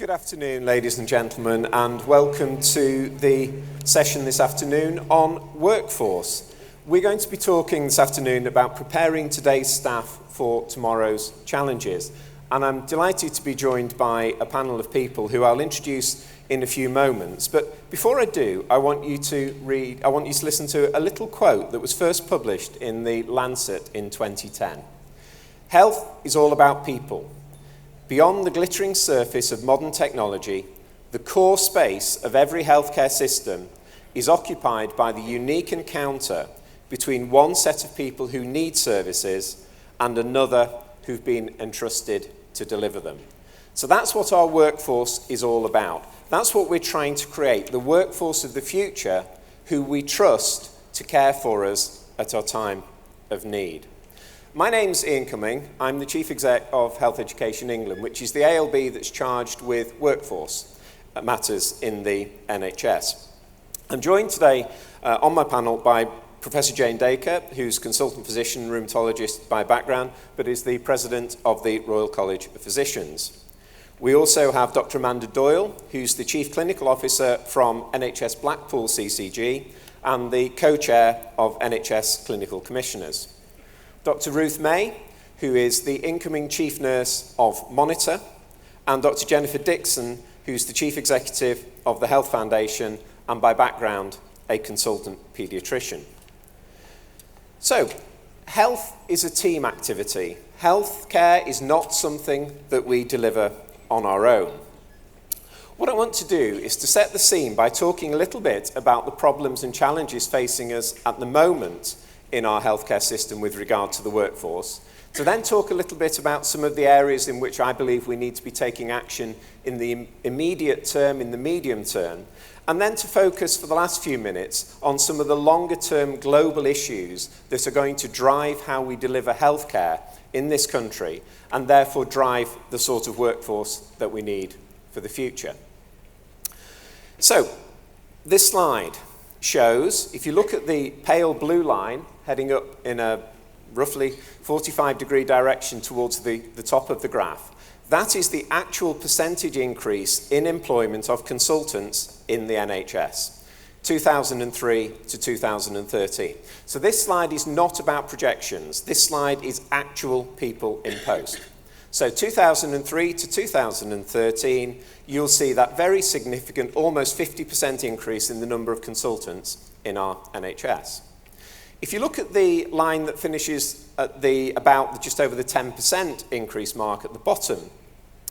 Good afternoon, ladies and gentlemen, and welcome to the session this afternoon on workforce. We're going to be talking this afternoon about preparing today's staff for tomorrow's challenges. And I'm delighted to be joined by a panel of people who I'll introduce in a few moments. But before I do, I want you to listen to a little quote that was first published in the Lancet in 2010. Health is all about people. Beyond the glittering surface of modern technology, the core space of every healthcare system is occupied by the unique encounter between one set of people who need services and another who've been entrusted to deliver them. So that's what our workforce is all about. That's what we're trying to create, the workforce of the future who we trust to care for us at our time of need. My name's Ian Cumming. I'm the Chief Exec of Health Education England, which is the ALB that's charged with workforce matters in the NHS. I'm joined today on my panel by Professor Jane Dacre, who's consultant physician and rheumatologist by background, but is the President of the Royal College of Physicians. We also have Dr. Amanda Doyle, who's the Chief Clinical Officer from NHS Blackpool CCG and the Co-Chair of NHS Clinical Commissioners. Dr. Ruth May, who is the incoming Chief Nurse of Monitor, and Dr. Jennifer Dixon, who's the Chief Executive of the Health Foundation and by background a consultant paediatrician. So, health is a team activity. Healthcare is not something that we deliver on our own. What I want to do is to set the scene by talking a little bit about the problems and challenges facing us at the moment in our healthcare system with regard to the workforce, to then talk a little bit about some of the areas in which I believe we need to be taking action in the immediate term, in the medium term, and then to focus for the last few minutes on some of the longer term global issues that are going to drive how we deliver healthcare in this country and therefore drive the sort of workforce that we need for the future. So, this slide shows, if you look at the pale blue line heading up in a roughly 45-degree direction towards the top of the graph, that is the actual percentage increase in employment of consultants in the NHS, 2003 to 2013. So this slide is not about projections. This slide is actual people in post. So 2003 to 2013, you'll see that very significant, almost 50% increase in the number of consultants in our NHS. If you look at the line that finishes at about just over the 10% increase mark at the bottom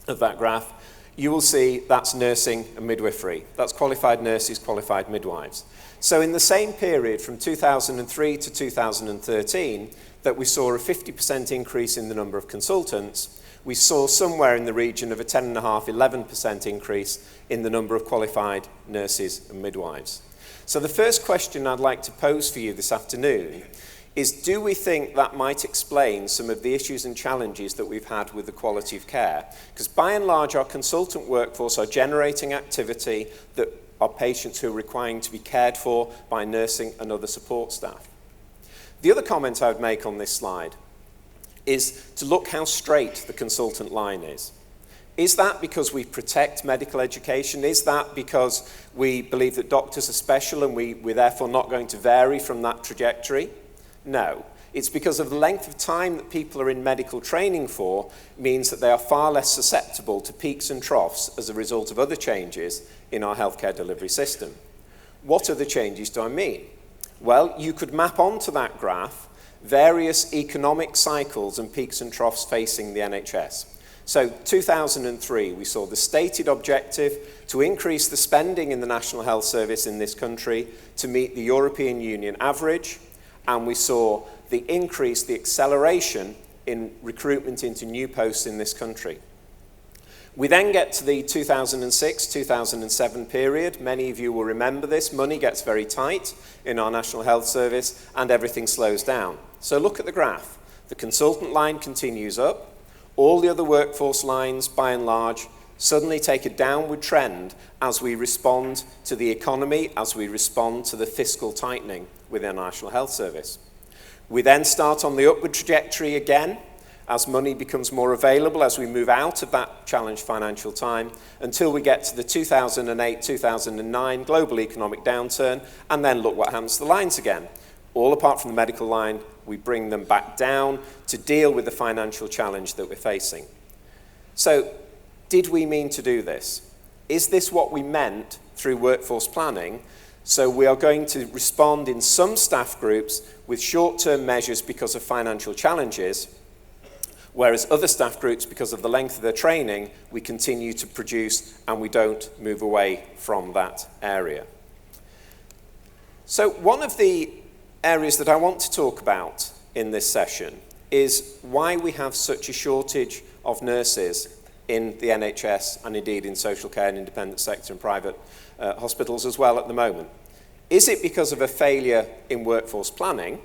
of that graph, you will see that's nursing and midwifery. That's qualified nurses, qualified midwives. So in the same period from 2003 to 2013, that we saw a 50% increase in the number of consultants, we saw somewhere in the region of a 10.5–11% increase in the number of qualified nurses and midwives. So the first question I'd like to pose for you this afternoon is, do we think that might explain some of the issues and challenges that we've had with the quality of care? Because by and large, our consultant workforce are generating activity that are patients who are requiring to be cared for by nursing and other support staff. The other comment I would make on this slide is to look how straight the consultant line is. Is that because we protect medical education? Is that because we believe that doctors are special and we're therefore not going to vary from that trajectory? No. It's because of the length of time that people are in medical training for means that they are far less susceptible to peaks and troughs as a result of other changes in our healthcare delivery system. What other changes do I mean? Well, you could map onto that graph various economic cycles and peaks and troughs facing the NHS. So 2003, we saw the stated objective to increase the spending in the National Health Service in this country to meet the European Union average, and we saw the increase, the acceleration in recruitment into new posts in this country. We then get to the 2006-2007 period. Many of you will remember this. Money gets very tight in our National Health Service and everything slows down. So look at the graph. The consultant line continues up. All the other workforce lines, by and large, suddenly take a downward trend as we respond to the economy, as we respond to the fiscal tightening within our National Health Service. We then start on the upward trajectory again, as money becomes more available, as we move out of that challenged financial time, until we get to the 2008-2009 global economic downturn, and then look what happens to the lines again. All apart from the medical line, we bring them back down to deal with the financial challenge that we're facing. So, did we mean to do this? Is this what we meant through workforce planning? So we are going to respond in some staff groups with short-term measures because of financial challenges, whereas other staff groups, because of the length of their training, we continue to produce and we don't move away from that area. So one of the areas that I want to talk about in this session is why we have such a shortage of nurses in the NHS and indeed in social care and independent sector and private hospitals as well at the moment. Is it because of a failure in workforce planning,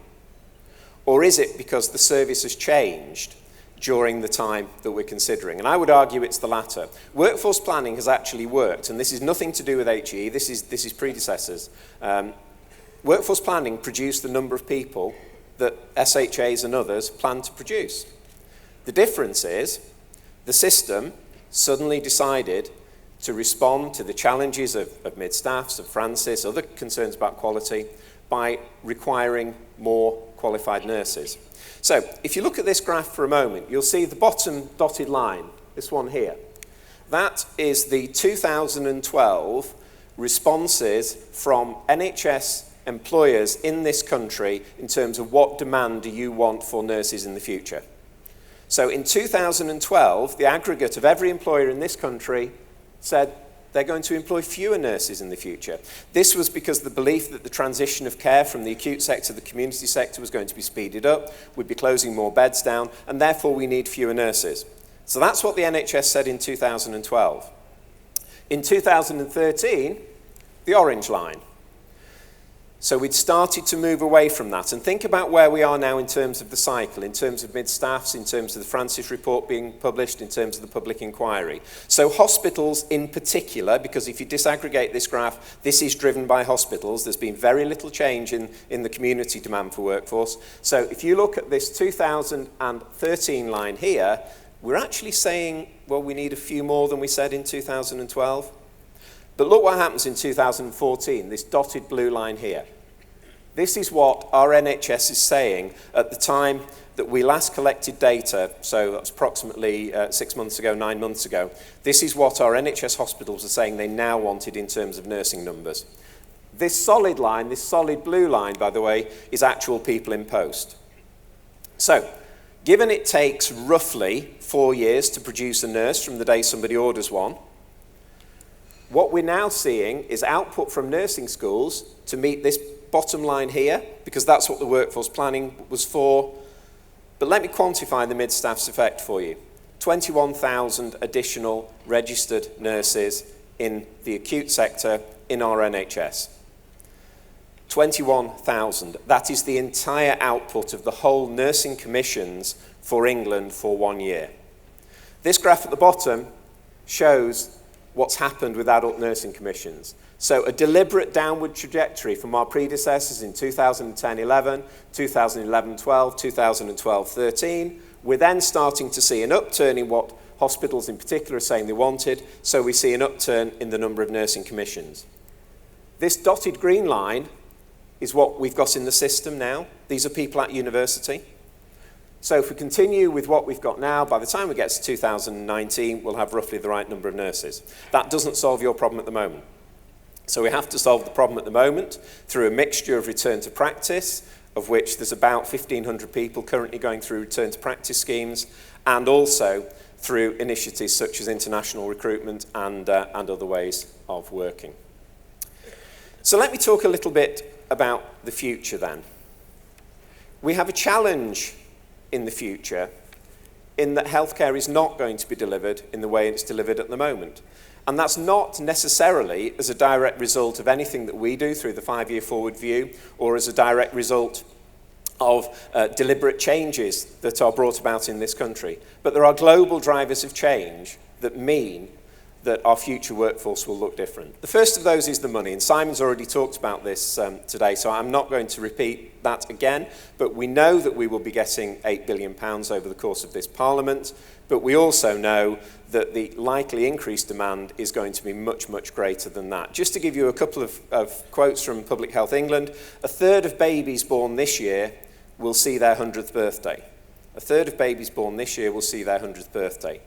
or is it because the service has changed during the time that we're considering? And I would argue it's the latter. Workforce planning has actually worked, and this is nothing to do with HE, this is predecessors. Workforce planning produced the number of people that SHAs and others plan to produce. The difference is the system suddenly decided to respond to the challenges of mid-staffs, of Francis, other concerns about quality, by requiring more qualified nurses. So, if you look at this graph for a moment, you'll see the bottom dotted line, this one here. That is the 2012 responses from NHS employers in this country in terms of what demand do you want for nurses in the future. So in 2012, the aggregate of every employer in this country said they're going to employ fewer nurses in the future. This was because the belief that the transition of care from the acute sector to the community sector was going to be speeded up, we'd be closing more beds down, and therefore we need fewer nurses. So that's what the NHS said in 2012. In 2013, the orange line. So we'd started to move away from that, and think about where we are now in terms of the cycle, in terms of mid-staffs, in terms of the Francis report being published, in terms of the public inquiry. So hospitals in particular, because if you disaggregate this graph, this is driven by hospitals. There's been very little change in the community demand for workforce. So if you look at this 2013 line here, we're actually saying, well, we need a few more than we said in 2012. But look what happens in 2014, this dotted blue line here. This is what our NHS is saying at the time that we last collected data, so that's approximately 6 months ago, 9 months ago. This is what our NHS hospitals are saying they now wanted in terms of nursing numbers. This solid line, this solid blue line, by the way, is actual people in post. So, given it takes roughly 4 years to produce a nurse from the day somebody orders one, what we're now seeing is output from nursing schools to meet this bottom line here, because that's what the workforce planning was for. But let me quantify the mid-staff's effect for you. 21,000 additional registered nurses in the acute sector in our NHS. 21,000. That is the entire output of the whole nursing commissions for England for 1 year. This graph at the bottom shows what's happened with adult nursing commissions. So a deliberate downward trajectory from our predecessors in 2010-11, 2011-12, 2012-13. We're then starting to see an upturn in what hospitals in particular are saying they wanted, so we see an upturn in the number of nursing commissions. This dotted green line is what we've got in the system now. These are people at university. So if we continue with what we've got now, by the time we get to 2019, we'll have roughly the right number of nurses. That doesn't solve your problem at the moment. So we have to solve the problem at the moment through a mixture of return to practice, of which there's about 1,500 people currently going through return to practice schemes, and also through initiatives such as international recruitment and other ways of working. So let me talk a little bit about the future then. We have a challenge in the future in that healthcare is not going to be delivered in the way it's delivered at the moment. And that's not necessarily as a direct result of anything that we do through the 5-year forward view or as a direct result of deliberate changes that are brought about in this country. But there are global drivers of change that mean that our future workforce will look different. The first of those is the money, and Simon's already talked about this today, so I'm not going to repeat that again, but we know that we will be getting £8 billion over the course of this Parliament, but we also know that the likely increased demand is going to be much, much greater than that. Just to give you a couple of quotes from Public Health England, a third of babies born this year will see their 100th birthday. A third of babies born this year will see their 100th birthday.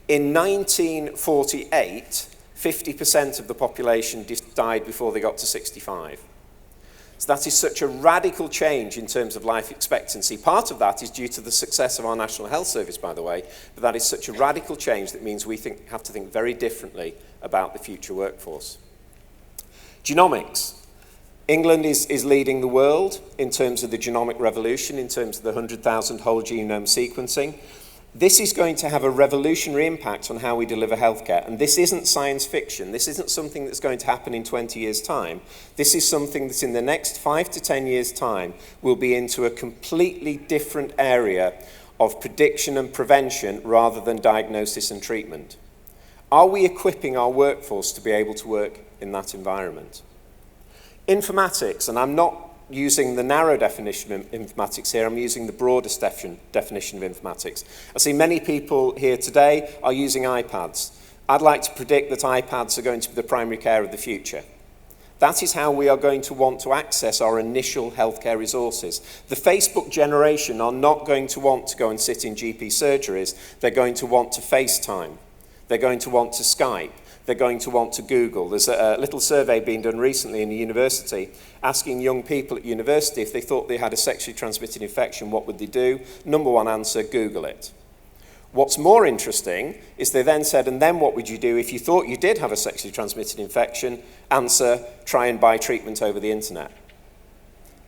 In 1948, 50% of the population died before they got to 65. So that is such a radical change in terms of life expectancy. Part of that is due to the success of our National Health Service, by the way, but that is such a radical change that means we have to think very differently about the future workforce. Genomics. England is leading the world in terms of the genomic revolution, in terms of the 100,000 whole genome sequencing. This is going to have a revolutionary impact on how we deliver healthcare. And this isn't science fiction. This isn't something that's going to happen in 20 years' time. This is something that in the next 5 to 10 years' time will be into a completely different area of prediction and prevention rather than diagnosis and treatment. Are we equipping our workforce to be able to work in that environment? Informatics, and I'm not using the narrow definition of informatics here, I'm using the broadest definition of informatics. I see many people here today are using iPads. I'd like to predict that iPads are going to be the primary care of the future. That is how we are going to want to access our initial healthcare resources. The Facebook generation are not going to want to go and sit in GP surgeries. They're going to want to FaceTime. They're going to want to Skype. They're going to want to Google. There's a little survey being done recently in a university asking young people at university if they thought they had a sexually transmitted infection, what would they do? Number one answer, Google it. What's more interesting is they then said, and then what would you do if you thought you did have a sexually transmitted infection? Answer, try and buy treatment over the internet.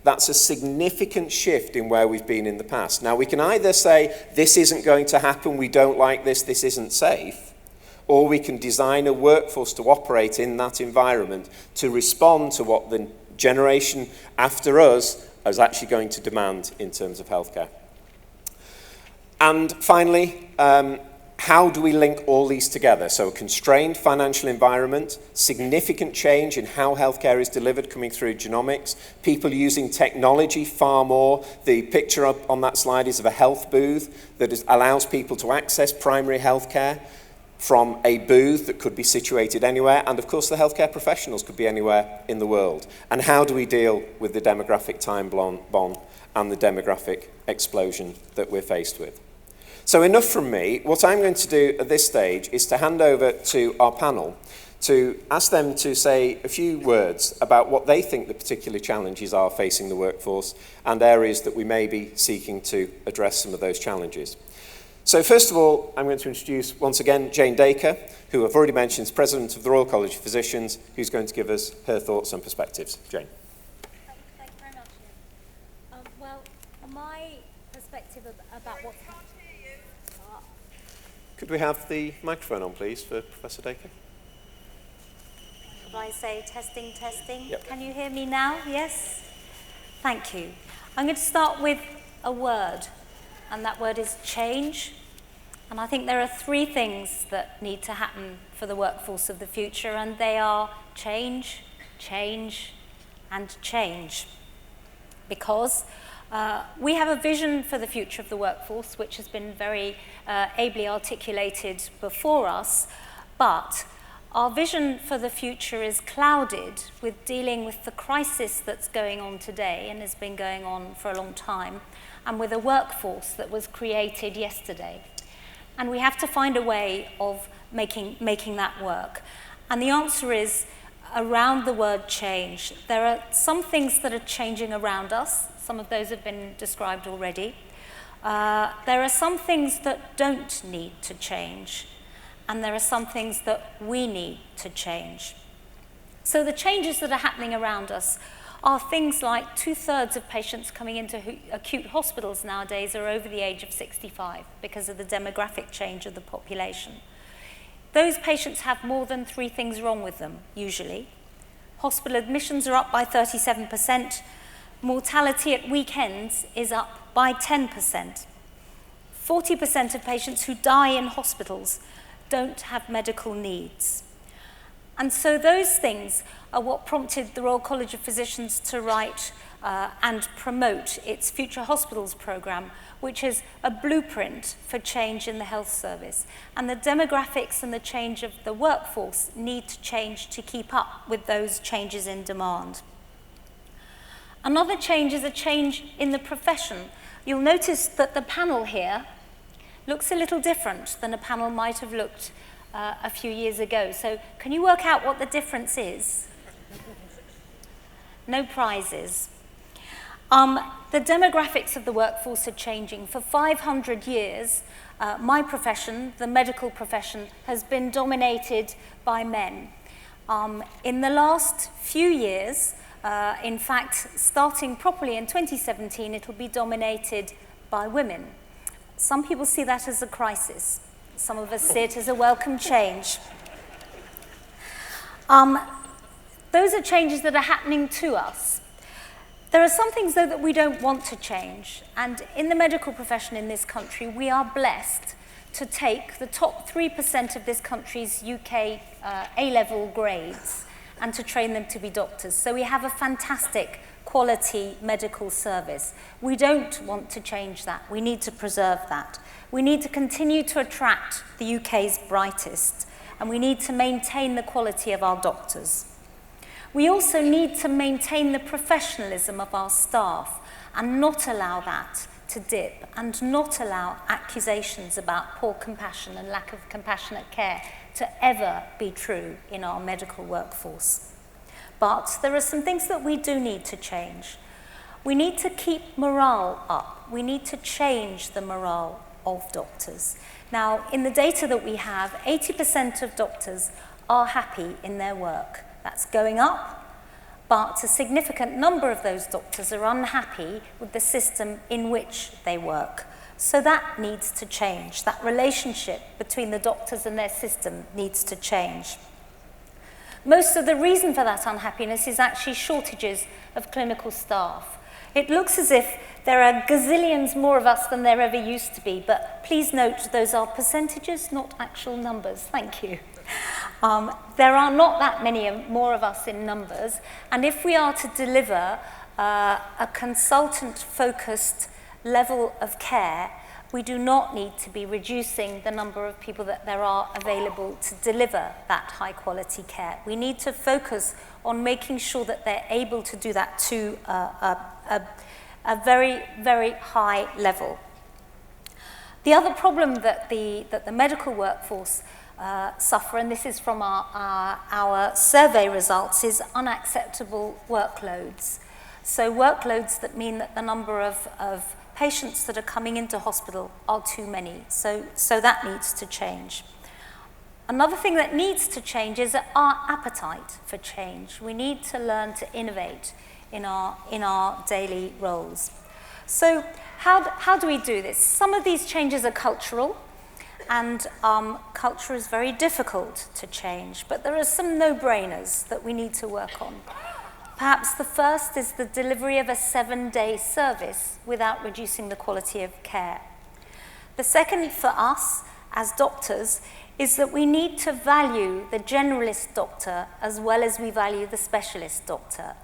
That's a significant shift in where we've been in the past. Now, we can either say, this isn't going to happen, we don't like this isn't safe, or we can design a workforce to operate in that environment to respond to what the generation after us is actually going to demand in terms of healthcare. And finally, how do we link all these together? So a constrained financial environment, significant change in how healthcare is delivered coming through genomics, people using technology far more. The picture up on that slide is of a health booth that allows people to access primary healthcare from a booth that could be situated anywhere, and of course the healthcare professionals could be anywhere in the world. And how do we deal with the demographic time bomb and the demographic explosion that we're faced with? So enough from me. What I'm going to do at this stage is to hand over to our panel to ask them to say a few words about what they think the particular challenges are facing the workforce and areas that we may be seeking to address some of those challenges. So first of all, I'm going to introduce once again Jane Dacre, who I've already mentioned is President of the Royal College of Physicians, who's going to give us her thoughts and perspectives. Jane. Thank you very much, Ian. Well, my perspective about what's happening... Could we have the microphone on, please, for Professor Dacre? Could I say testing, testing? Yep. Can you hear me now? Yes? Thank you. I'm going to start with a word, and that word is change. And I think there are three things that need to happen for the workforce of the future, and they are change, change, and change. Because we have a vision for the future of the workforce, which has been very ably articulated before us, but our vision for the future is clouded with dealing with the crisis that's going on today and has been going on for a long time, and with a workforce that was created yesterday. And we have to find a way of making that work. And the answer is around the word change. There are some things that are changing around us. Some of those have been described already. There are some things that don't need to change. And there are some things that we need to change. So the changes that are happening around us are things like 2/3 of patients coming into acute hospitals nowadays are over the age of 65 because of the demographic change of the population. Those patients have more than 3 things wrong with them, usually. Hospital admissions are up by 37%. Mortality at weekends is up by 10%. 40% of patients who die in hospitals don't have medical needs. And so those things are what prompted the Royal College of Physicians to write and promote its Future Hospitals programme, which is a blueprint for change in the health service. And the demographics and the change of the workforce need to change to keep up with those changes in demand. Another change is a change in the profession. You'll notice that the panel here looks a little different than a panel might have looked a few years ago. So can you work out what the difference is? No prizes. The demographics of the workforce are changing. For 500 years, my profession, the medical profession, has been dominated by men. In the last few years, in fact, starting properly in 2017, it'll be dominated by women. Some people see that as a crisis. Some of us see it as a welcome change. Those are changes that are happening to us. There are some things, though, that we don't want to change. And in the medical profession in this country, we are blessed to take the top 3% of this country's UK A-level grades and to train them to be doctors. So we have a fantastic quality medical service. We don't want to change that. We need to preserve that. We need to continue to attract the UK's brightest, and we need to maintain the quality of our doctors. We also need to maintain the professionalism of our staff and not allow that to dip, and not allow accusations about poor compassion and lack of compassionate care to ever be true in our medical workforce. But there are some things that we do need to change. We need to keep morale up. We need to change the morale of doctors. Now, in the data that we have, 80% of doctors are happy in their work. That's going up, but a significant number of those doctors are unhappy with the system in which they work. So that needs to change. That relationship between the doctors and their system needs to change. Most of the reason for that unhappiness is actually shortages of clinical staff. It looks as if there are gazillions more of us than there ever used to be, but please note those are percentages, not actual numbers. Thank you. There are not that many more of us in numbers, and if we are to deliver a consultant-focused level of care, we do not need to be reducing the number of people that there are available to deliver that high-quality care. We need to focus on making sure that they're able to do that to a very, very high level. The other problem that the medical workforce suffer, and this is from our survey results, is unacceptable workloads. So workloads that mean that the number of patients that are coming into hospital are too many. So that needs to change. Another thing that needs to change is our appetite for change. We need to learn to innovate in our daily roles. So how do we do this? Some of these changes are cultural, and culture is very difficult to change, but there are some no-brainers that we need to work on. Perhaps the first is the delivery of a 7-day service without reducing the quality of care. The second for us as doctors is that we need to value the generalist doctor as well as we value the specialist doctor.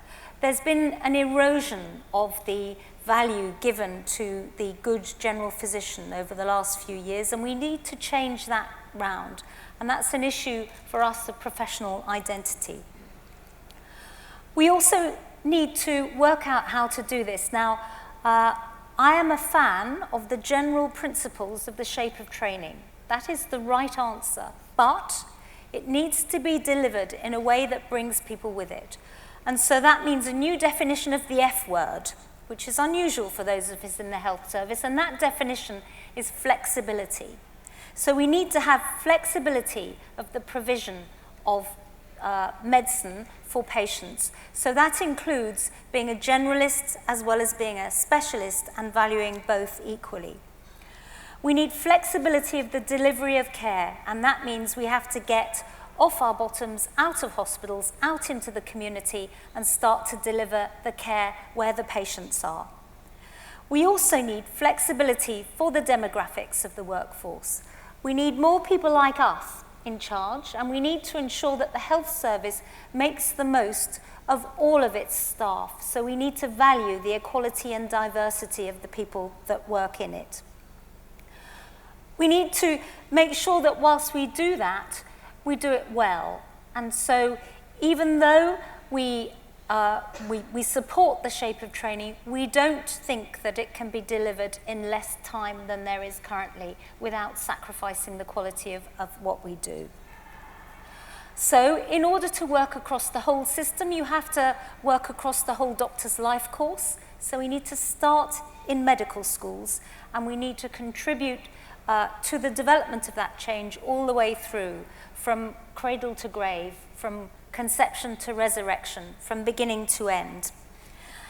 There's been an erosion of the value given to the good general physician over the last few years, and we need to change that round. And that's an issue for us of professional identity. We also need to work out how to do this. Now, I am a fan of the general principles of the shape of training. That is the right answer, but it needs to be delivered in a way that brings people with it. And so that means a new definition of the F word, which is unusual for those of us in the health service, and that definition is flexibility. So we need to have flexibility of the provision of medicine for patients. So that includes being a generalist as well as being a specialist and valuing both equally. We need flexibility of the delivery of care, and that means we have to get off our bottoms, out of hospitals, out into the community, and start to deliver the care where the patients are. We also need flexibility for the demographics of the workforce. We need more people like us in charge, and we need to ensure that the health service makes the most of all of its staff. So we need to value the equality and diversity of the people that work in it. We need to make sure that whilst we do that, we do it well. And so even though we support the shape of training, we don't think that it can be delivered in less time than there is currently without sacrificing the quality of what we do. So in order to work across the whole system, you have to work across the whole doctor's life course. So we need to start in medical schools, and we need to contribute to the development of that change all the way through, from cradle to grave, from conception to resurrection, from beginning to end.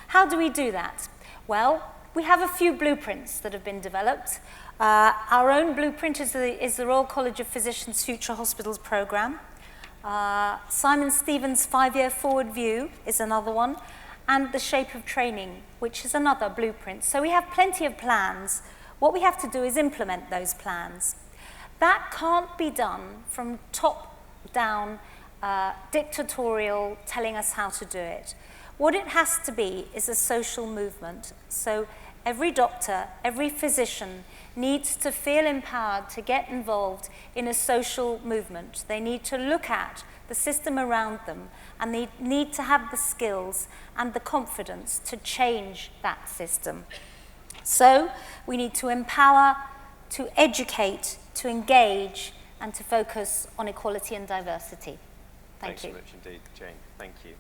How do we do that? Well, we have a few blueprints that have been developed. Our own blueprint is the Royal College of Physicians Future Hospitals programme. Simon Stevens' 5-year forward view is another one, and the shape of training, which is another blueprint. So we have plenty of plans. What we have to do is implement those plans. That can't be done from top down, dictatorial, telling us how to do it. What it has to be is a social movement. So every doctor, every physician needs to feel empowered to get involved in a social movement. They need to look at the system around them, and they need to have the skills and the confidence to change that system. So we need to empower, to educate, to engage, and to focus on equality and diversity. Thank you. Thanks so much indeed, Jane. Thank you.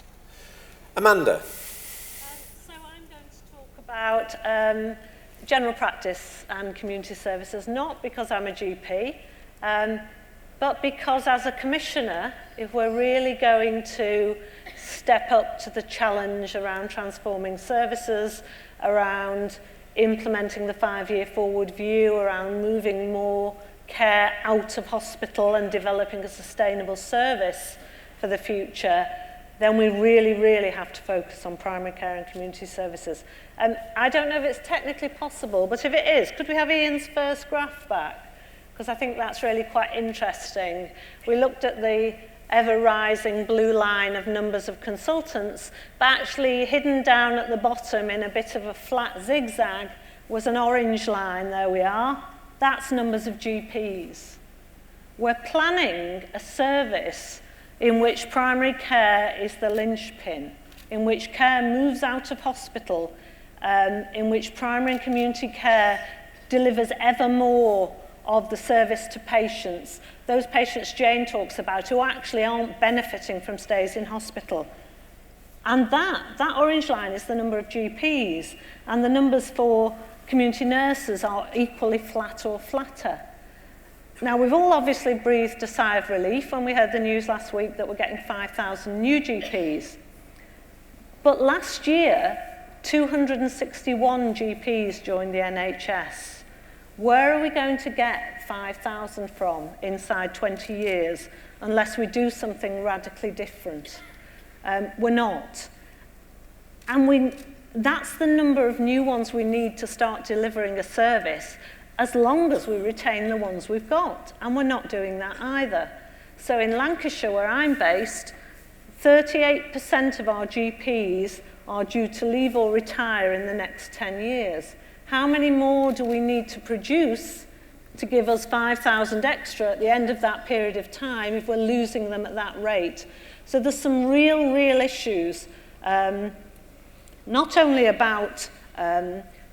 Amanda. So I'm going to talk about general practice and community services, not because I'm a GP, but because as a commissioner, if we're really going to step up to the challenge around transforming services, around implementing the 5-year forward view, around moving more care out of hospital and developing a sustainable service for the future, then we really, really have to focus on primary care and community services. And I don't know if it's technically possible, but if it is, could we have Ian's first graph back? Because I think that's really quite interesting. We looked at the ever-rising blue line of numbers of consultants, but actually hidden down at the bottom in a bit of a flat zigzag was an orange line. There we are. That's numbers of GPs. We're planning a service in which primary care is the linchpin, in which care moves out of hospital, in which primary and community care delivers ever more of the service to patients, those patients Jane talks about who actually aren't benefiting from stays in hospital. And that orange line is the number of GPs, and the numbers for community nurses are equally flat or flatter. Now, we've all obviously breathed a sigh of relief when we heard the news last week that we're getting 5,000 new GPs. But last year, 261 GPs joined the NHS. Where are we going to get 5,000 from inside 20 years unless we do something radically different? We're not. And that's the number of new ones we need to start delivering a service, as long as we retain the ones we've got. And we're not doing that either. So in Lancashire, where I'm based, 38% of our GPs are due to leave or retire in the next 10 years. How many more do we need to produce to give us 5,000 extra at the end of that period of time if we're losing them at that rate? So there's some real issues, not only about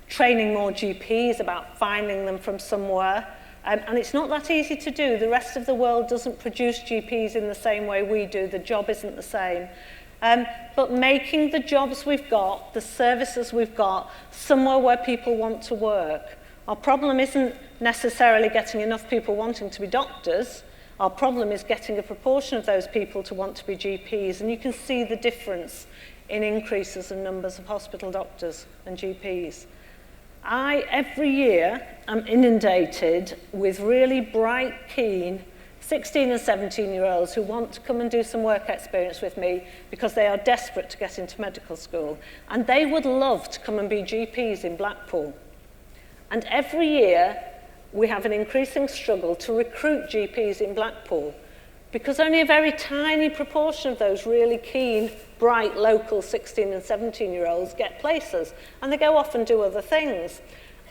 training more GPs, about finding them from somewhere, and it's not that easy to do. The rest of the world doesn't produce GPs in the same way we do. The job isn't the same. But making the jobs we've got, the services we've got, somewhere where people want to work. Our problem isn't necessarily getting enough people wanting to be doctors. Our problem is getting a proportion of those people to want to be GPs, and you can see the difference in increases in numbers of hospital doctors and GPs. Every year, am inundated with really bright, keen 16 and 17-year-olds who want to come and do some work experience with me because they are desperate to get into medical school. And they would love to come and be GPs in Blackpool. And every year, we have an increasing struggle to recruit GPs in Blackpool because only a very tiny proportion of those really keen, bright, local 16 and 17-year-olds get places, and they go off and do other things.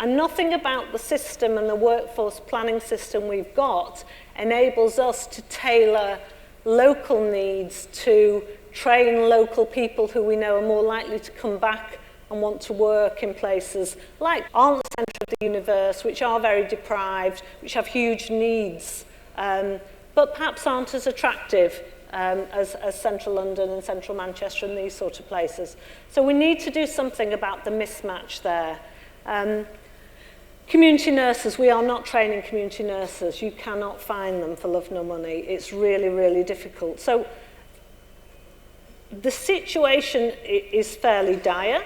And nothing about the system and the workforce planning system we've got enables us to tailor local needs to train local people who we know are more likely to come back and want to work in places like aren't the centre of the universe, which are very deprived, which have huge needs, but perhaps aren't as attractive as central London and central Manchester and these sort of places. So we need to do something about the mismatch there. Community nurses, we are not training community nurses. You cannot find them for love nor money. It's really, really difficult. So the situation is fairly dire.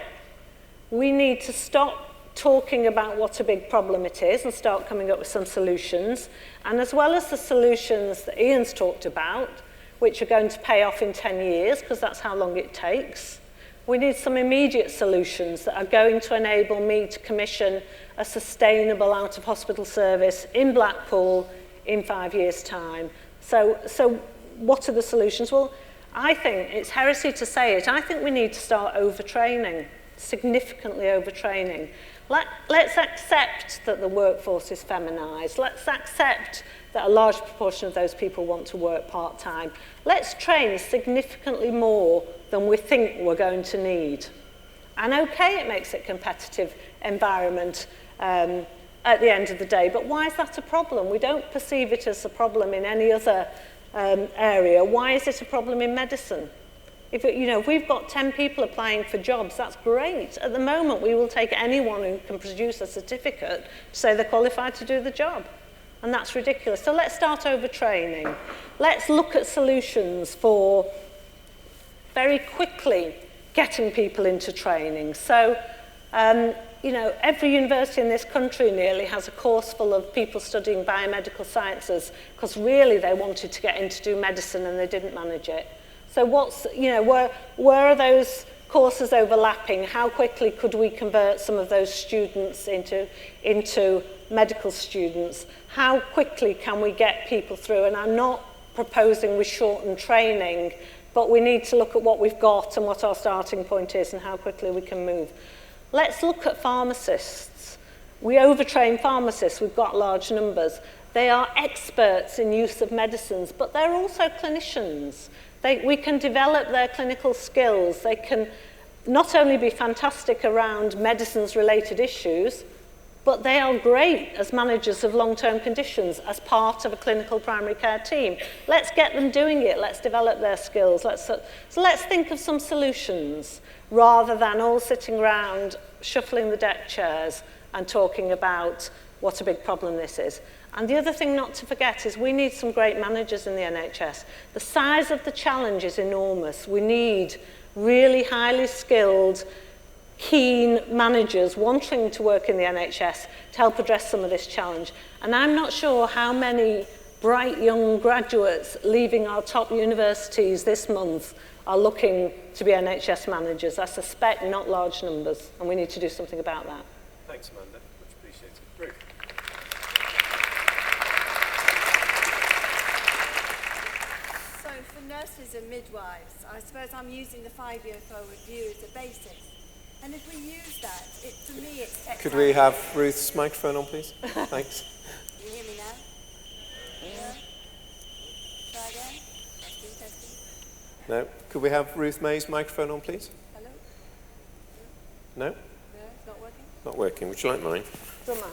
We need to stop talking about what a big problem it is and start coming up with some solutions. And as well as the solutions that Ian's talked about, which are going to pay off in 10 years, because that's how long it takes, we need some immediate solutions that are going to enable me to commission a sustainable out-of-hospital service in Blackpool in 5 years' time. So what are the solutions? Well, I think it's heresy to say it. I think we need to start overtraining, significantly overtraining. Let's accept that the workforce is feminised. Let's accept that a large proportion of those people want to work part-time. Let's train significantly more than we think we're going to need. And okay, it makes it a competitive environment at the end of the day, but why is that a problem? We don't perceive it as a problem in any other area. Why is it a problem in medicine? If we've got 10 people applying for jobs, that's great. At the moment, we will take anyone who can produce a certificate to say they're qualified to do the job. And that's ridiculous. So let's start overtraining. Let's look at solutions for very quickly getting people into training. So, every university in this country nearly has a course full of people studying biomedical sciences because really they wanted to get in to do medicine and they didn't manage it. So where are those courses overlapping? How quickly could we convert some of those students into medical students? How quickly can we get people through? And I'm not proposing we shorten training, but we need to look at what we've got and what our starting point is and how quickly we can move. Let's look at pharmacists. We overtrain pharmacists. We've got large numbers. They are experts in use of medicines, but they're also clinicians. We can develop their clinical skills. They can not only be fantastic around medicines-related issues, but they are great as managers of long-term conditions as part of a clinical primary care team. Let's get them doing it. Let's develop their skills. So let's think of some solutions rather than all sitting around shuffling the deck chairs and talking about what a big problem this is. And the other thing not to forget is we need some great managers in the NHS. The size of the challenge is enormous. We need really highly skilled, keen managers wanting to work in the NHS to help address some of this challenge. And I'm not sure how many bright young graduates leaving our top universities this month are looking to be NHS managers. I suspect not large numbers, and we need to do something about that. Thanks, Amanda. Much appreciated. Ruth. So for nurses and midwives, I suppose I'm using the 5-year forward view as a basis. And if we use that, for me, it's... Could we have Ruth's microphone on, please? Thanks. Can you hear me now? Yeah. Try again. Testing. No. Could we have Ruth May's microphone on, please? Hello? No? No, it's not working? Not working. Would you like mine? Don't mind.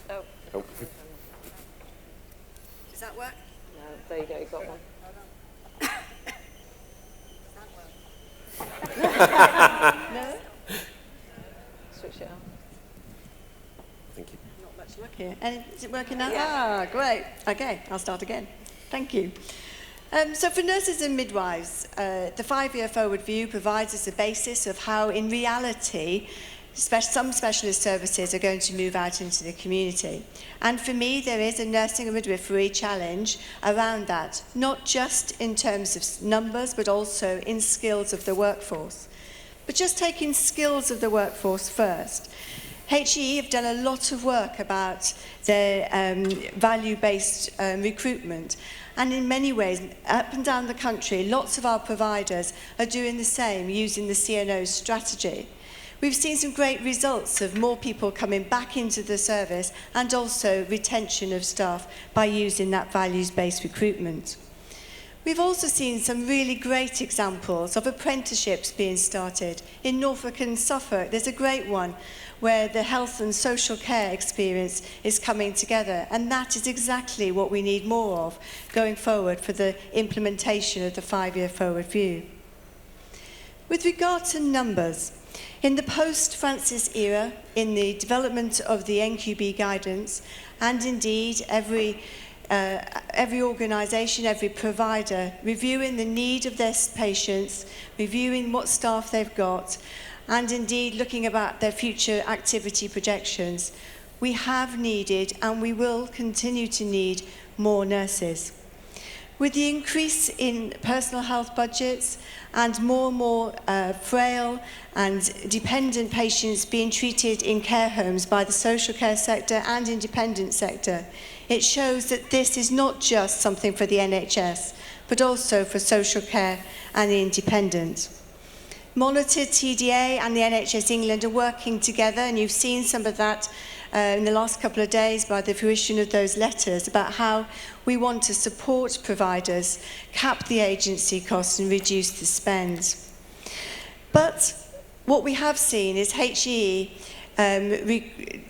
Oh. Does that work? No, there you go, you got one. No? Switch it on. Thank you. Not much luck here. Is it working now? Yeah. Ah, great. Okay, I'll start again. Thank you. So for nurses and midwives, the 5-year forward view provides us a basis of how, in reality, some specialist services are going to move out into the community. And for me, there is a nursing and midwifery challenge around that, not just in terms of numbers, but also in skills of the workforce. But just taking skills of the workforce first, HEE have done a lot of work about their value-based recruitment, and in many ways, up and down the country, lots of our providers are doing the same, using the CNO strategy. We've seen some great results of more people coming back into the service and also retention of staff by using that values-based recruitment. We've also seen some really great examples of apprenticeships being started. In Norfolk and Suffolk, there's a great one where the health and social care experience is coming together, and that is exactly what we need more of going forward for the implementation of the 5-year forward view. With regard to numbers, in the post-Francis era, in the development of the NQB guidance, and indeed every organisation, every provider, reviewing the need of their patients, reviewing what staff they've got, and indeed looking about their future activity projections, we have needed and we will continue to need more nurses. With the increase in personal health budgets and more frail and dependent patients being treated in care homes by the social care sector and independent sector, it shows that this is not just something for the NHS, but also for social care and the independent. Monitored TDA and the NHS England are working together, and you've seen some of that in the last couple of days by the fruition of those letters about how we want to support providers, cap the agency costs and reduce the spend. But what we have seen is HEE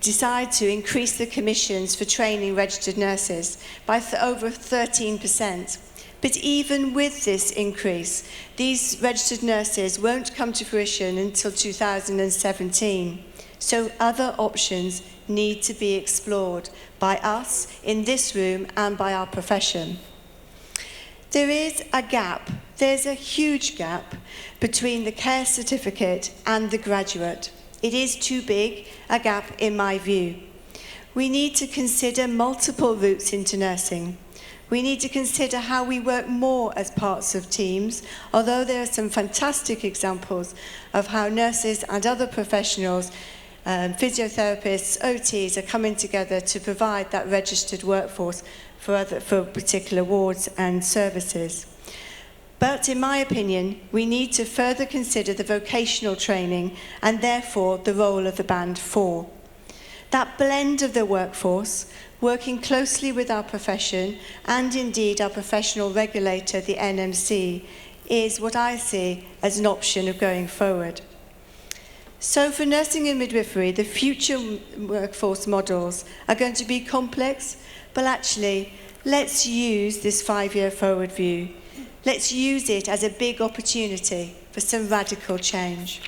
decide to increase the commissions for training registered nurses by over 13%. But even with this increase, these registered nurses won't come to fruition until 2017. So other options need to be explored by us in this room and by our profession. There is a gap, there's a huge gap between the care certificate and the graduate. It is too big a gap in my view. We need to consider multiple routes into nursing. We need to consider how we work more as parts of teams, although there are some fantastic examples of how nurses and other professionals, physiotherapists, OTs are coming together to provide that registered workforce for particular wards and services. But in my opinion, we need to further consider the vocational training and therefore the role of the Band 4. That blend of the workforce, working closely with our profession and indeed our professional regulator, the NMC, is what I see as an option of going forward. So for nursing and midwifery, the future workforce models are going to be complex, but actually, let's use this 5-year forward view. Let's use it as a big opportunity for some radical change.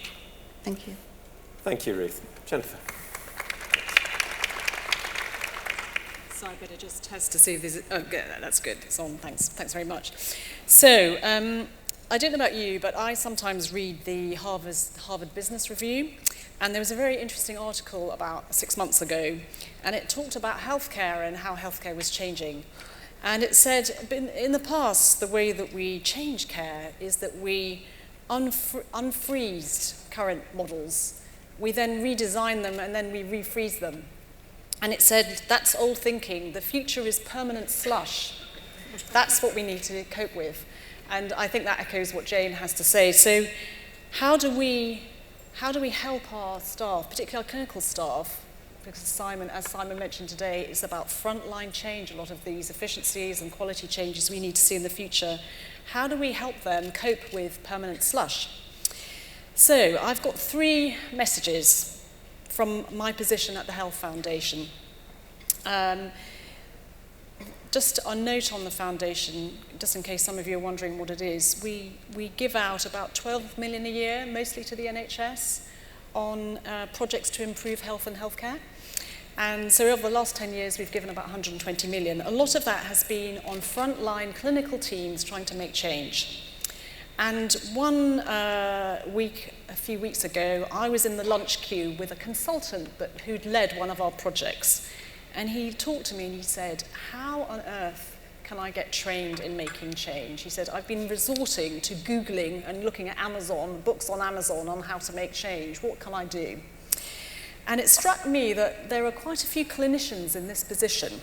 Thank you. Thank you, Ruth. Jennifer. So I better just test to see if this is... Oh, good, that's good. It's on. Thanks very much. So, I don't know about you, but I sometimes read the Harvard Business Review, and there was a very interesting article about 6 months ago, and it talked about healthcare and how healthcare was changing. And it said, in the past, the way that we change care is that we unfreeze current models. We then redesign them, and then we refreeze them. And it said, that's old thinking. The future is permanent slush. That's what we need to cope with. And I think that echoes what Jane has to say. So how do we help our staff, particularly our clinical staff, because as Simon mentioned today, it's about frontline change, a lot of these efficiencies and quality changes we need to see in the future. How do we help them cope with permanent slush? So I've got 3 messages from my position at the Health Foundation. Just a note on the foundation, just in case some of you are wondering what it is, we give out about 12 million a year, mostly to the NHS, on projects to improve health and healthcare. And so over the last 10 years, we've given about 120 million. A lot of that has been on frontline clinical teams trying to make change. And one week, a few weeks ago, I was in the lunch queue with a consultant who'd led one of our projects. And he talked to me and he said, how on earth can I get trained in making change? He said, I've been resorting to Googling and looking at Amazon, books on Amazon on how to make change. What can I do? And it struck me that there are quite a few clinicians in this position.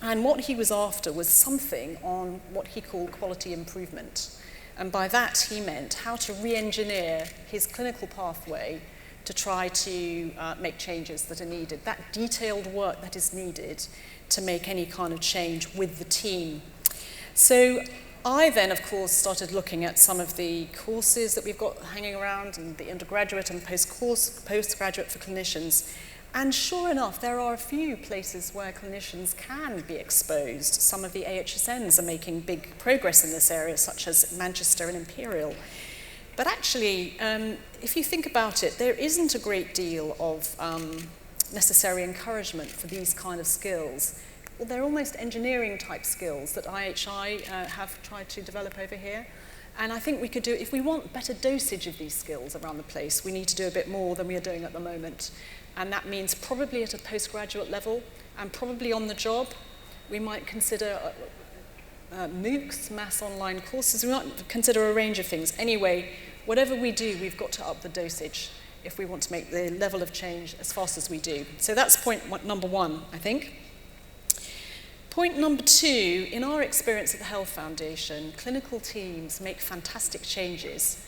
And what he was after was something on what he called quality improvement. And by that, he meant how to re-engineer his clinical pathway to try to make changes that are needed, that detailed work that is needed to make any kind of change with the team. So I then, of course, started looking at some of the courses that we've got hanging around, and the undergraduate and postgraduate for clinicians. And sure enough, there are a few places where clinicians can be exposed. Some of the AHSNs are making big progress in this area, such as Manchester and Imperial. But actually, if you think about it, there isn't a great deal of necessary encouragement for these kind of skills. Well, they're almost engineering type skills that IHI have tried to develop over here. And I think we could do, if we want better dosage of these skills around the place, we need to do a bit more than we are doing at the moment. And that means probably at a postgraduate level and probably on the job. We might consider MOOCs, mass online courses. We might consider a range of things. Anyway, whatever we do, we've got to up the dosage if we want to make the level of change as fast as we do. So that's point number one, I think. Point number two, in our experience at the Health Foundation, clinical teams make fantastic changes.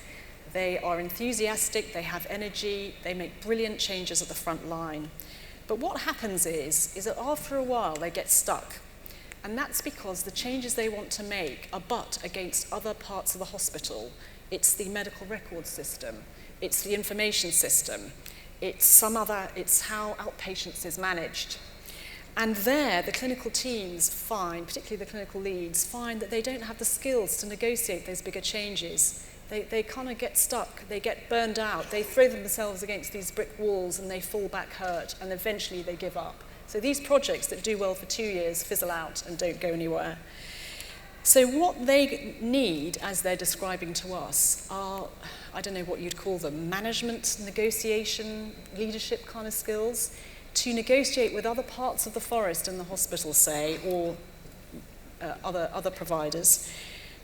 They are enthusiastic, they have energy, they make brilliant changes at the front line. But what happens is that after a while they get stuck. And that's because the changes they want to make are but against other parts of the hospital. It's the medical record system, it's the information system, it's how outpatients is managed. And there, the clinical teams find, particularly the clinical leads, find that they don't have the skills to negotiate those bigger changes. They kind of get stuck, they get burned out, they throw themselves against these brick walls and they fall back hurt, and eventually they give up. So these projects that do well for 2 years fizzle out and don't go anywhere. So what they need, as they're describing to us, are, I don't know what you'd call them, management, negotiation, leadership kind of skills, to negotiate with other parts of the forest in the hospital, say, or other providers,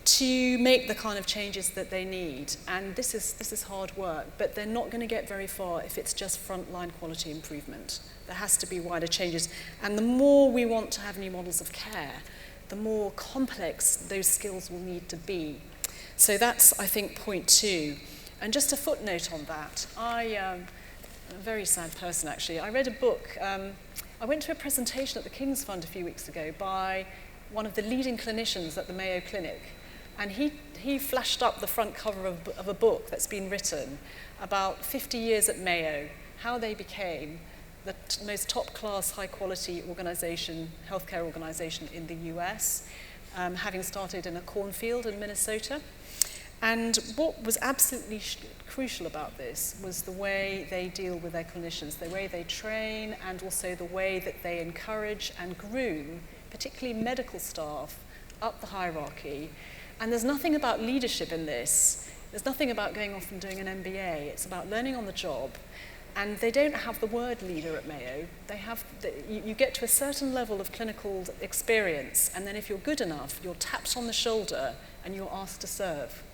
to make the kind of changes that they need. And this is hard work, but they're not going to get very far if it's just frontline quality improvement. There has to be wider changes. And the more we want to have new models of care, the more complex those skills will need to be. So that's, I think, point two. And just a footnote on that, I'm a very sad person, actually. I read a book. I went to a presentation at the King's Fund a few weeks ago by one of the leading clinicians at the Mayo Clinic. And he flashed up the front cover of a book that's been written about 50 years at Mayo, how they became the most top-class, high-quality organization, healthcare organization in the US, having started in a cornfield in Minnesota. And what was absolutely crucial about this was the way they deal with their clinicians, the way they train, and also the way that they encourage and groom, particularly medical staff, up the hierarchy. And there's nothing about leadership in this. There's nothing about going off and doing an MBA. It's about learning on the job. And they don't have the word leader at Mayo. They have you get to a certain level of clinical experience, and then if you're good enough, you're tapped on the shoulder and you're asked to serve.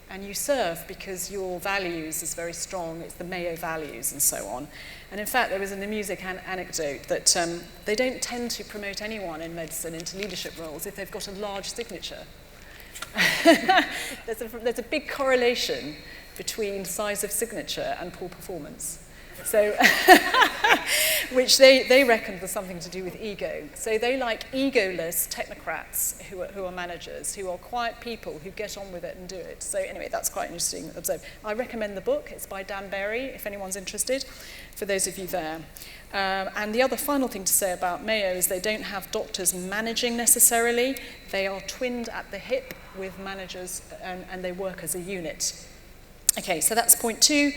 And you serve because your values is very strong. It's the Mayo values and so on. And in fact, there was an amusing anecdote that they don't tend to promote anyone in medicine into leadership roles if they've got a large signature. There's a big correlation between size of signature and poor performance. So, which they reckon was something to do with ego. So they like egoless technocrats who are managers, who are quiet people who get on with it and do it. So anyway, that's quite interesting to observe. I recommend the book. It's by Dan Berry, if anyone's interested, for those of you there. And the other final thing to say about Mayo is they don't have doctors managing necessarily. They are twinned at the hip with managers, and they work as a unit. Okay, so that's point two.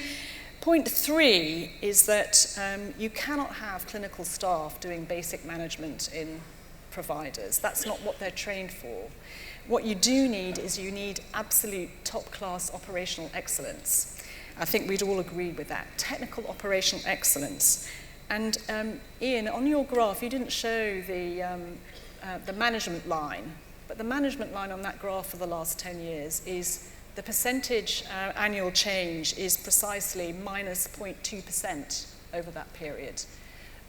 Point three is that you cannot have clinical staff doing basic management in providers. That's not what they're trained for. What you do need is you need absolute top-class operational excellence. I think we'd all agree with that. Technical operational excellence. And Ian, on your graph, you didn't show the management line, but the management line on that graph for the last 10 years is the percentage annual change is precisely minus 0.2%. over that period,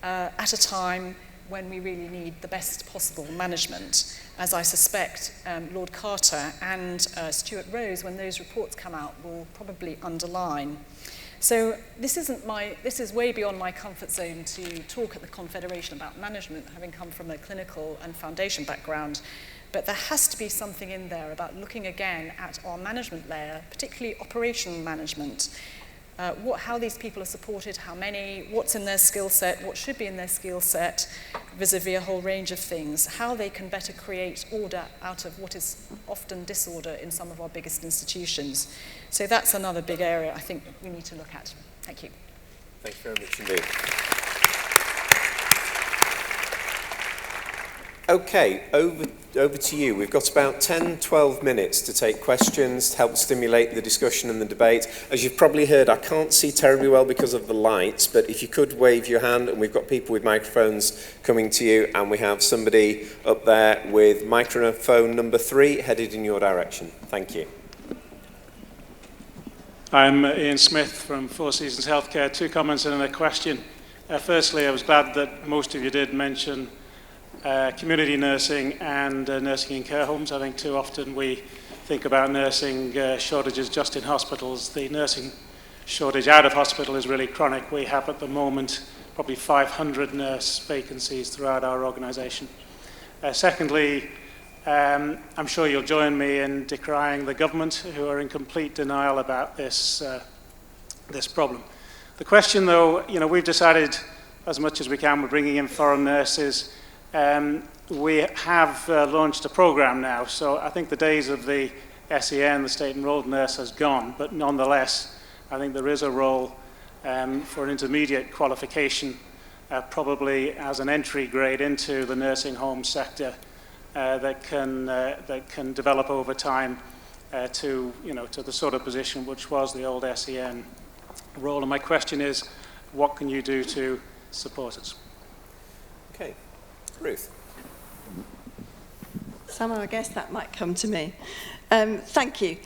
at a time when we really need the best possible management, as I suspect Lord Carter and Stuart Rose, when those reports come out, will probably underline. So this is way beyond my comfort zone to talk at the Confederation about management, having come from a clinical and foundation background. But there has to be something in there about looking again at our management layer, particularly operational management. How these people are supported, how many, what's in their skill set, what should be in their skill set, vis-a-vis a whole range of things, how they can better create order out of what is often disorder in some of our biggest institutions. So that's another big area I think we need to look at. Thank you. Thank you very much indeed. Okay, over to you. We've got about 10, 12 minutes to take questions, to help stimulate the discussion and the debate. As you've probably heard, I can't see terribly well because of the lights, but if you could wave your hand, and we've got people with microphones coming to you, and we have somebody up there with microphone number 3 headed in your direction. Thank you. I'm Ian Smith from Four Seasons Healthcare. 2 comments and a question. Firstly, I was glad that most of you did mention community nursing and nursing in care homes. I think too often we think about nursing shortages just in hospitals. The nursing shortage out of hospital is really chronic. We have at the moment probably 500 nurse vacancies throughout our organisation. Secondly, I'm sure you'll join me in decrying the government, who are in complete denial about this problem. The question, though, we've decided as much as we can we're bringing in foreign nurses. We have launched a programme now, so I think the days of the SEN, the state enrolled nurse, has gone, but nonetheless I think there is a role for an intermediate qualification, probably as an entry grade into the nursing home sector, that can develop over time to the sort of position which was the old SEN role. And my question is, what can you do to support us? Okay. Ruth. Somehow I guess that might come to me. Thank you.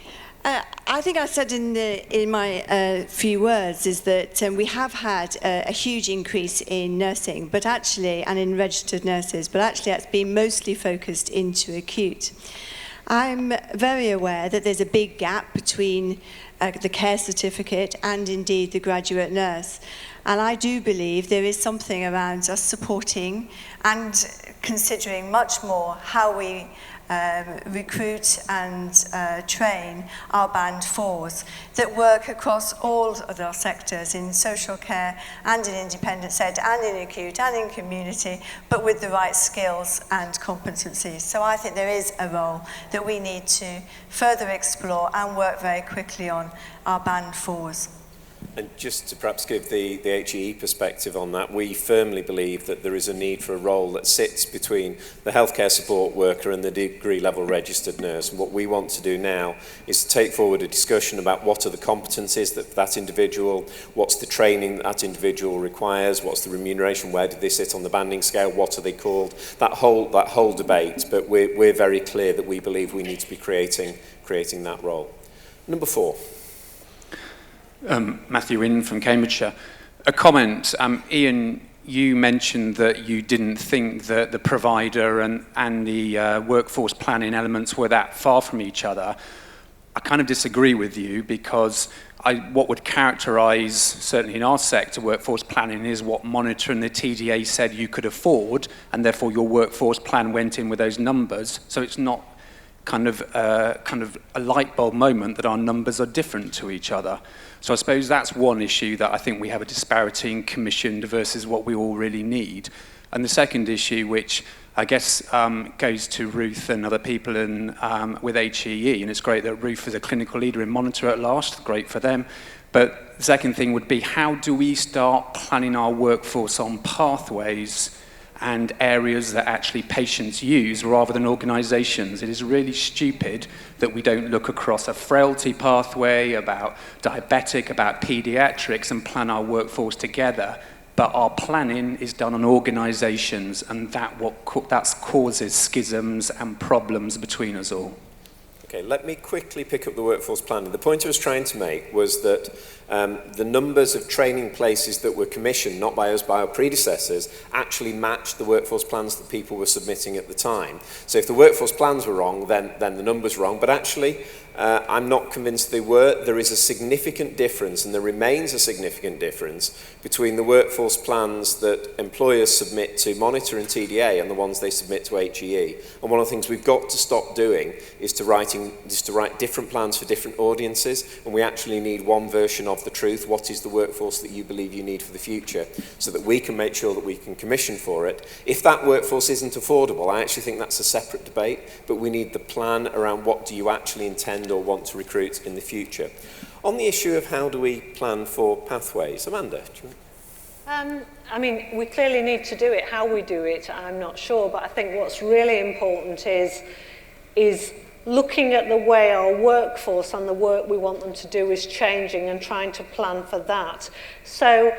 I think I said in my few words is that we have had a huge increase in nursing, but actually, and in registered nurses, but actually that's been mostly focused into acute. I'm very aware that there's a big gap between the care certificate and indeed the graduate nurse. And I do believe there is something around us supporting and considering much more how we recruit and train our band 4s that work across all of our sectors, in social care and in independent sector and in acute and in community, but with the right skills and competencies. So I think there is a role that we need to further explore and work very quickly on our band 4s. And just to perhaps give the HEE perspective on that, we firmly believe that there is a need for a role that sits between the healthcare support worker and the degree level registered nurse. And what we want to do now is to take forward a discussion about what are the competencies that individual, what's the training that individual requires, what's the remuneration, where do they sit on the banding scale, what are they called, that whole debate. But we're very clear that we believe we need to be creating that role. Number 4. Matthew Wynne from Cambridgeshire. A comment, Ian, you mentioned that you didn't think that the provider and the workforce planning elements were that far from each other. I kind of disagree with you, because what would characterise, certainly in our sector, workforce planning is what Monitor and the TDA said you could afford, and therefore your workforce plan went in with those numbers. So it's not kind of a light bulb moment that our numbers are different to each other. So I suppose that's one issue, that I think we have a disparity in commissioned versus what we all really need. And the second issue, which I guess goes to Ruth and other people with HEE, and it's great that Ruth is a clinical leader in Monitor at last, great for them. But the second thing would be, how do we start planning our workforce on pathways and areas that actually patients use rather than organisations? It is really stupid that we don't look across a frailty pathway, about diabetic, about paediatrics, and plan our workforce together. But our planning is done on organisations, and that causes schisms and problems between us all. Okay, let me quickly pick up the workforce planning. The point I was trying to make was that the numbers of training places that were commissioned, not by us, by our predecessors, actually matched the workforce plans that people were submitting at the time. So if the workforce plans were wrong, then the numbers were wrong. But actually, I'm not convinced they were. There is a significant difference, and there remains a significant difference between the workforce plans that employers submit to Monitor and TDA and the ones they submit to HEE. And one of the things we've got to stop doing is to write different plans for different audiences, and we actually need one version of the truth. What is the workforce that you believe you need for the future, so that we can make sure that we can commission for it. If that workforce isn't affordable, I actually think that's a separate debate, but we need the plan around what do you actually intend or want to recruit in the future. On the issue of how do we plan for pathways, Amanda, do you I mean, we clearly need to do it. How we do it, I'm not sure, but I think what's really important is looking at the way our workforce and the work we want them to do is changing and trying to plan for that. So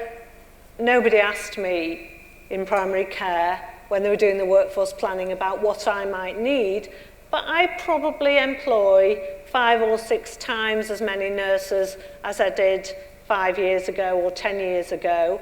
nobody asked me in primary care when they were doing the workforce planning about what I might need, but I probably employ 5 or 6 times as many nurses as I did 5 years ago or 10 years ago.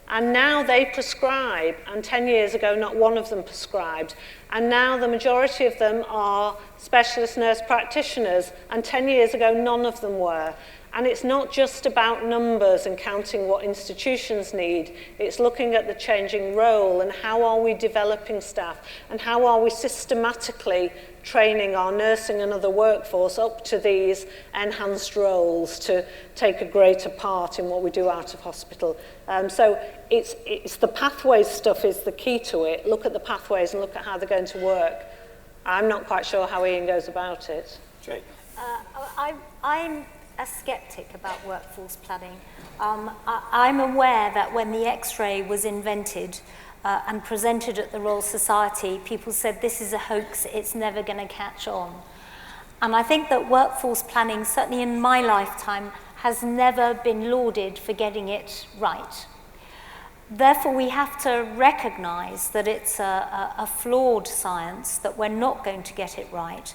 And now they prescribe, and 10 years ago not one of them prescribed. And now the majority of them are specialist nurse practitioners, and 10 years ago none of them were. And it's not just about numbers and counting what institutions need, it's looking at the changing role and how are we developing staff and how are we systematically training our nursing and other workforce up to these enhanced roles to take a greater part in what we do out of hospital. So it's the pathways stuff is the key to it. Look at the pathways and look at how they're going to work. I'm not quite sure how Ian goes about it. Jane? I'm a skeptic about workforce planning. I'm aware that when the X-ray was invented and presented at the Royal Society, people said this is a hoax, it's never going to catch on. And I think that workforce planning, certainly in my lifetime, has never been lauded for getting it right. Therefore, we have to recognise that it's a flawed science, that we're not going to get it right,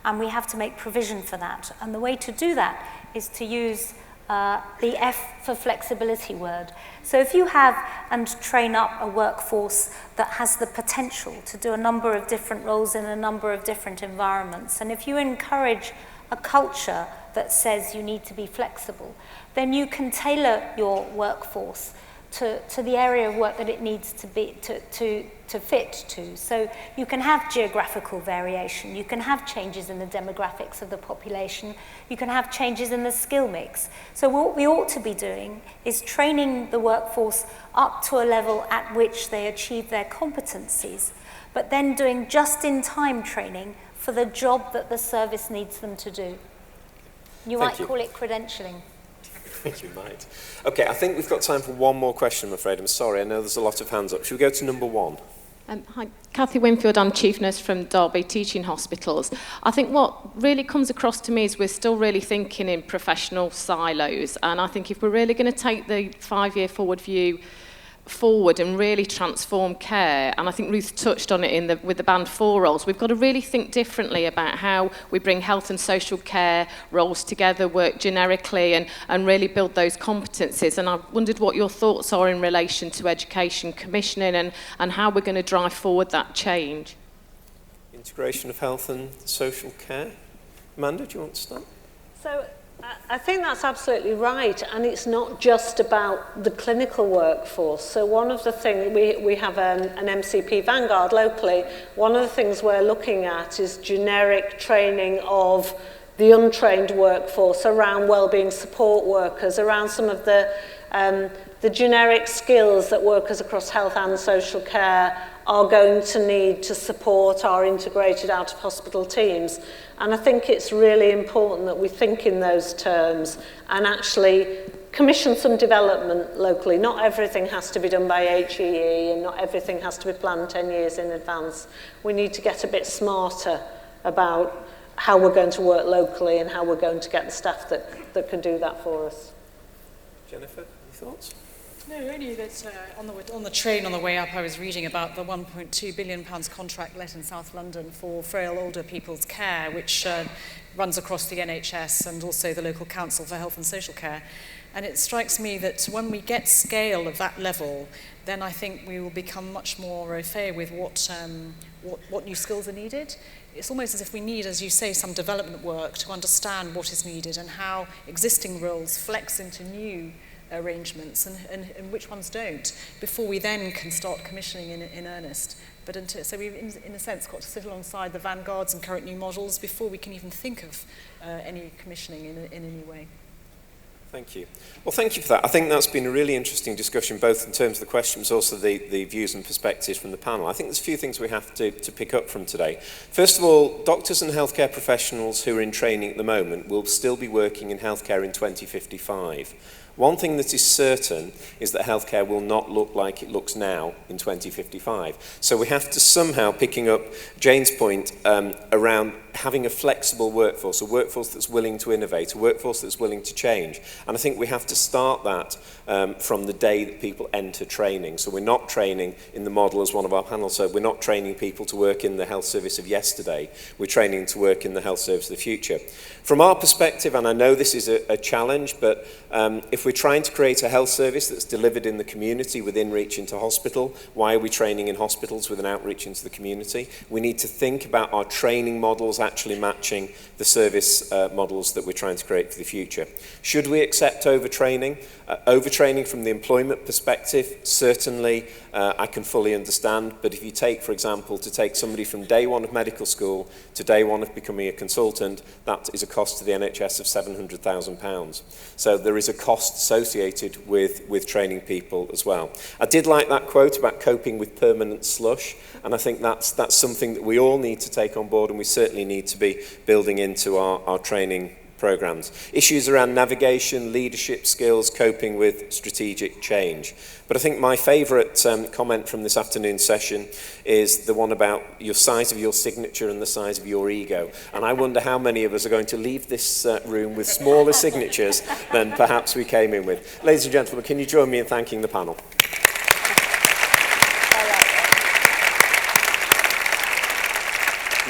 and we have to make provision for that. And the way to do that is to use the F for flexibility word. So if you have and train up a workforce that has the potential to do a number of different roles in a number of different environments, and if you encourage a culture that says you need to be flexible, then you can tailor your workforce to the area of work that it needs to be to fit to. So you can have geographical variation, you can have changes in the demographics of the population, you can have changes in the skill mix. So what we ought to be doing is training the workforce up to a level at which they achieve their competencies, but then doing just-in-time training for the job that the service needs them to do. You might call it credentialing. You might. Okay, I think we've got time for one more question, I'm afraid. I'm sorry, I know there's a lot of hands up. Should we go to number 1? Hi, Cathy Winfield, I'm Chief Nurse from Derby Teaching Hospitals. I think what really comes across to me is we're still really thinking in professional silos, and I think if we're really going to take the 5-year forward view forward and really transform care, and I think Ruth touched on it with the Band 4 roles, we've got to really think differently about how we bring health and social care roles together, work generically, and really build those competencies. And I wondered what your thoughts are in relation to education commissioning and how we're going to drive forward that change. Integration of health and social care. Amanda, do you want to start? So I think that's absolutely right, and it's not just about the clinical workforce. So one of the things, we have an MCP Vanguard locally, one of the things we're looking at is generic training of the untrained workforce around wellbeing support workers, around some of the generic skills that workers across health and social care are going to need to support our integrated out-of-hospital teams. And I think it's really important that we think in those terms and actually commission some development locally. Not everything has to be done by HEE and not everything has to be planned 10 years in advance. We need to get a bit smarter about how we're going to work locally and how we're going to get the staff that can do that for us. Jennifer, any thoughts? No, only that on the train on the way up I was reading about the £1.2 billion contract let in South London for frail older people's care, which runs across the NHS and also the local council for health and social care. And it strikes me that when we get scale of that level, then I think we will become much more au fait with what new skills are needed. It's almost as if we need, as you say, some development work to understand what is needed and how existing roles flex into new arrangements and which ones don't, before we then can start commissioning in earnest. So we've, in a sense, got to sit alongside the vanguards and current new models before we can even think of any commissioning in any way. Thank you. Well, thank you for that. I think that's been a really interesting discussion, both in terms of the questions, also the views and perspectives from the panel. I think there's a few things we have to pick up from today. First of all, doctors and healthcare professionals who are in training at the moment will still be working in healthcare in 2055. One thing that is certain is that healthcare will not look like it looks now in 2055. So we have to somehow, picking up Jane's point around having a flexible workforce, a workforce that's willing to innovate, a workforce that's willing to change. And I think we have to start that from the day that people enter training. So we're not training in the model, as one of our panels said, we're not training people to work in the health service of yesterday, we're training to work in the health service of the future. From our perspective, and I know this is a challenge, but if we're trying to create a health service that's delivered in the community within reach into hospital, why are we training in hospitals with an outreach into the community? We need to think about our training models actually matching the service models that we're trying to create for the future. Should we accept overtraining? Overtraining from the employment perspective, certainly I can fully understand, but if you take, for example, to take somebody from day one of medical school to day one of becoming a consultant, that is a cost to the NHS of £700,000. So there is a cost associated with training people as well. I did like that quote about coping with permanent slush, and I think that's something that we all need to take on board, and we certainly need to be building into our training programs. Issues around navigation, leadership skills, coping with strategic change. But I think my favourite comment from this afternoon's session is the one about your size of your signature and the size of your ego. And I wonder how many of us are going to leave this room with smaller signatures than perhaps we came in with. Ladies and gentlemen, can you join me in thanking the panel?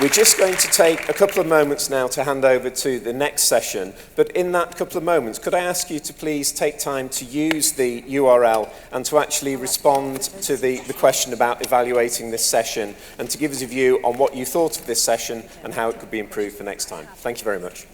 We're just going to take a couple of moments now to hand over to the next session, but in that couple of moments, could I ask you to please take time to use the URL and to actually respond to the question about evaluating this session and to give us a view on what you thought of this session and how it could be improved for next time. Thank you very much.